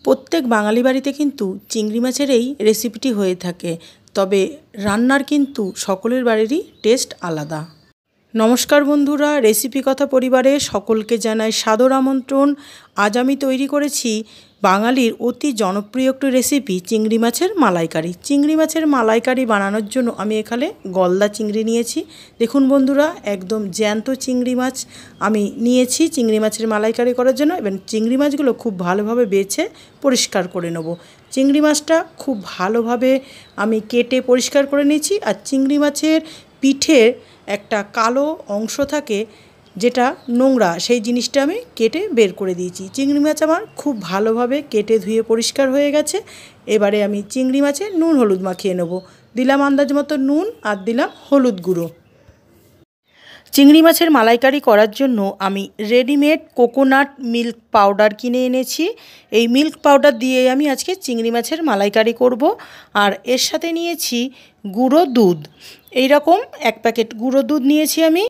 প্রত্যেক বাঙালি বাড়িতে কিন্তু চিংড়ি মাছের এই রেসিপিটি হয়ে থাকে, তবে রান্নার কিন্তু সকলের বাড়িরই টেস্ট আলাদা। নমস্কার বন্ধুরা, রেসিপি কথা পরিবারে সকলকে জানাই সাদর আমন্ত্রণ। আজ আমি তৈরি করেছি বাঙালির অতি জনপ্রিয় একটি রেসিপি, চিংড়ি মাছের মালাইকারি। চিংড়ি মাছের মালাইকারি বানানোর জন্য আমি এখানে গলদা চিংড়ি নিয়েছি। দেখুন বন্ধুরা, একদম জ্যান্ত চিংড়ি মাছ আমি নিয়েছি চিংড়ি মাছের মালাইকারি করার জন্য। এবং চিংড়ি মাছগুলো খুব ভালোভাবে বেছে পরিষ্কার করে নেব। চিংড়ি মাছটা খুব ভালোভাবে আমি কেটে পরিষ্কার করে নিয়েছি। আর চিংড়ি মাছের পিঠের একটা কালো অংশ থাকে যেটা নোংরা, সেই জিনিসটা আমি কেটে বের করে দিয়েছি। চিংড়ি মাছ আমার খুব ভালোভাবে কেটে ধুয়ে পরিষ্কার হয়ে গেছে। এবারে আমি চিংড়ি মাছে নুন হলুদ মাখিয়ে নেব। দিলাম আন্দাজ মতো নুন আর দিলাম হলুদ গুঁড়ো। চিংড়ি মাছের মালাইকারি করার জন্য আমি রেডিমেড কোকোনাট মিল্ক পাউডার কিনে এনেছি। এই মিল্ক পাউডার দিয়ে আমি আজকে চিংড়ি মাছের মালাইকারি করব। আর এর সাথে নিয়েছি গুঁড়ো দুধ। এই রকম এক প্যাকেট গুঁড়ো দুধ নিয়েছি আমি।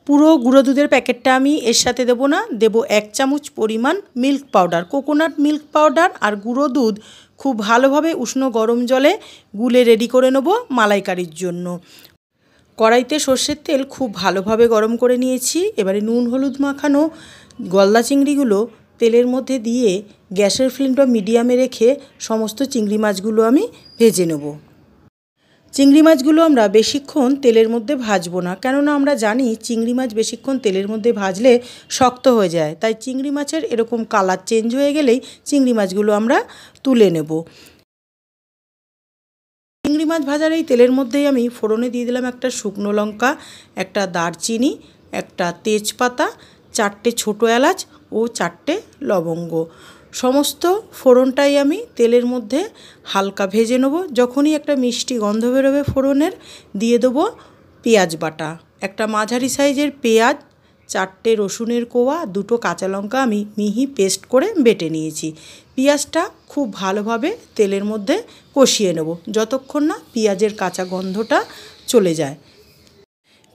পুরো গুঁড়ো দুধের প্যাকেটটা আমি এর সাথে দেবো না, দেবো 1 চামচ পরিমাণ milk powder. Coconut milk powder আর গুঁড়ো দুধ খুব ভালোভাবে উষ্ণ গরম জলে গুলে রেডি করে নেব মালাইকারির জন্য। কড়াইতে সর্ষের তেল খুব ভালোভাবে গরম করে নিয়েছি। এবারে নুন হলুদ মাখানো গলদা চিংড়িগুলো তেলের মধ্যে দিয়ে গ্যাসের ফ্লেমটা মিডিয়ামে রেখে সমস্ত চিংড়ি মাছগুলো আমি ভেজে নেব। চিংড়ি মাছগুলো আমরা বেশিক্ষণ তেলের মধ্যে ভাজবো না, কেননা আমরা জানি চিংড়ি মাছ বেশিক্ষণ তেলের মধ্যে ভাজলে শক্ত হয়ে যায়। তাই চিংড়ি মাছের এরকম কালার চেঞ্জ হয়ে গেলেই চিংড়ি মাছগুলো আমরা তুলে নেব। চিংড়ি মাছ ভাজার এই তেলের মধ্যেই আমি ফোড়নে দিয়ে দিলাম একটা শুকনো লঙ্কা, একটা দারচিনি, একটা তেজপাতা, 4টে ছোটো এলাচ ও 4টে লবঙ্গ। সমস্ত ফোড়নটাই আমি তেলের মধ্যে হালকা ভেজে নেব। যখনই একটা মিষ্টি গন্ধ বেরোবে ফোড়নের, দিয়ে দেবো পেঁয়াজ বাটা। একটা মাঝারি সাইজের পেঁয়াজ, 4টে রসুনের কোয়া, 2টো কাঁচা লঙ্কা আমি মিহি পেস্ট করে বেটে নিয়েছি। পেঁয়াজটা খুব ভালোভাবে তেলের মধ্যে কষিয়ে নেব যতক্ষণ না পেঁয়াজের কাঁচা গন্ধটা চলে যায়।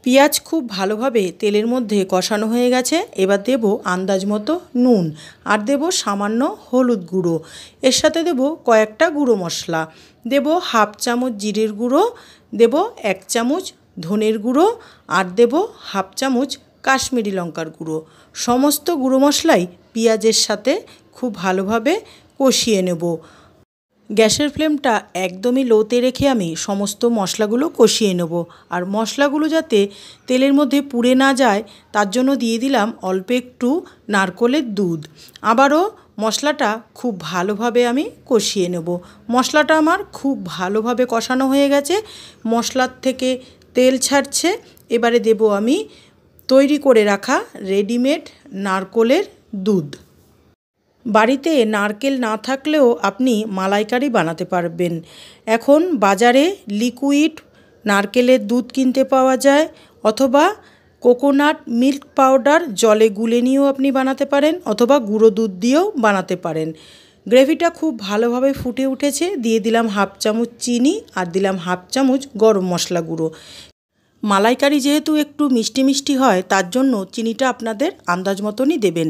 পেঁয়াজ খুব ভালোভাবে তেলের মধ্যে কষানো হয়ে গেছে। এবার দেব আন্দাজ মতো নুন আর দেব সামান্য হলুদ গুঁড়ো। এর সাথে দেব কয়েকটা গুঁড়ো মশলা। দেব 1/2 চামচ জিরের গুঁড়ো, দেব 1 চামচ ধনের গুঁড়ো আর দেব 1/2 চামচ কাশ্মীরি লঙ্কার গুঁড়ো। সমস্ত গুঁড়ো মশলাই পেঁয়াজের সাথে খুব ভালোভাবে কষিয়ে নেব। গ্যাসের ফ্লেমটা একদমই লোতে রেখে আমি সমস্ত মশলাগুলো কষিয়ে নেব। আর মশলাগুলো যাতে তেলের মধ্যে পুড়ে না যায় তার জন্য দিয়ে দিলাম অল্প একটু নারকেলের দুধ। আবারও মশলাটা খুব ভালোভাবে আমি কষিয়ে নেব। মশলাটা আমার খুব ভালোভাবে কষানো হয়ে গেছে, মশলার থেকে তেল ছাড়ছে। এবারে দেব আমি তৈরি করে রাখা রেডিমেড নারকেলের দুধ। বাড়িতে নারকেল না থাকলেও আপনি মালাইকারি বানাতে পারবেন। এখন বাজারে লিকুইড নারকেলের দুধ কিনতে পাওয়া যায়, অথবা কোকোনাট মিল্ক পাউডার জলে গুলে নিয়েও আপনি বানাতে পারেন, অথবা গুঁড়ো দুধ দিয়েও বানাতে পারেন। গ্রেভিটা খুব ভালোভাবে ফুটে উঠেছে। দিয়ে দিলাম 1/2 চামচ চিনি আর দিলাম 1/2 চামচ গরম মশলা গুঁড়ো। মালাইকারি যেহেতু একটু মিষ্টি মিষ্টি হয়, তার জন্য চিনিটা আপনাদের আন্দাজ মতনই দেবেন।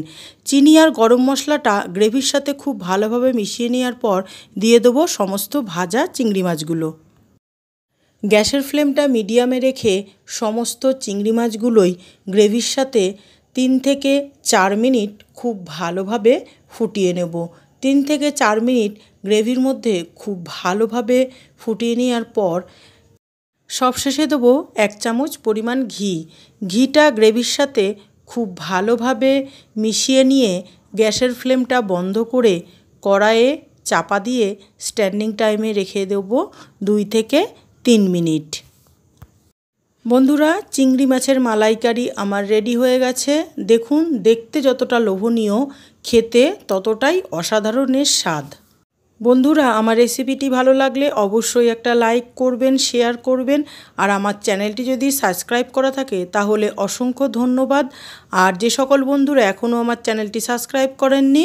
চিনি আর গরম মশলাটা গ্রেভির সাথে খুব ভালোভাবে মিশিয়ে নেওয়ার পর দিয়ে দেবো সমস্ত ভাজা চিংড়ি মাছগুলো। গ্যাসের ফ্লেমটা মিডিয়ামে রেখে সমস্ত চিংড়ি মাছগুলোই গ্রেভির সাথে 3 থেকে 4 মিনিট খুব ভালোভাবে ফুটিয়ে নেব। 3 থেকে 4 মিনিট গ্রেভির মধ্যে খুব ভালোভাবে ফুটিয়ে নেওয়ার পর সবশেষে দেবো 1 চামচ পরিমাণ ঘি। ঘিটা গ্রেভির সাথে খুব ভালোভাবে মিশিয়ে নিয়ে গ্যাসের ফ্লেমটা বন্ধ করে কড়াইয়ে চাপা দিয়ে স্ট্যান্ডিং টাইমে রেখে দেবো 2 থেকে 3 মিনিট। বন্ধুরা, চিংড়ি মাছের মালাইকারি আমার রেডি হয়ে গেছে। দেখুন, দেখতে যতটা লোভনীয়, খেতে ততটাই অসাধারণের স্বাদ। বন্ধুরা, আমার রেসিপিটি ভালো লাগলে অবশ্যই একটা লাইক করবেন, শেয়ার করবেন। আর আমার চ্যানেলটি যদি সাবস্ক্রাইব করা থাকে তাহলে অসংখ্য ধন্যবাদ। আর যে সকল বন্ধুরা এখনও আমার চ্যানেলটি সাবস্ক্রাইব করেননি,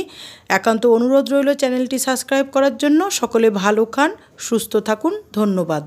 একান্ত অনুরোধ রইল চ্যানেলটি সাবস্ক্রাইব করার জন্য। সকলে ভালো খান, সুস্থ থাকুন। ধন্যবাদ।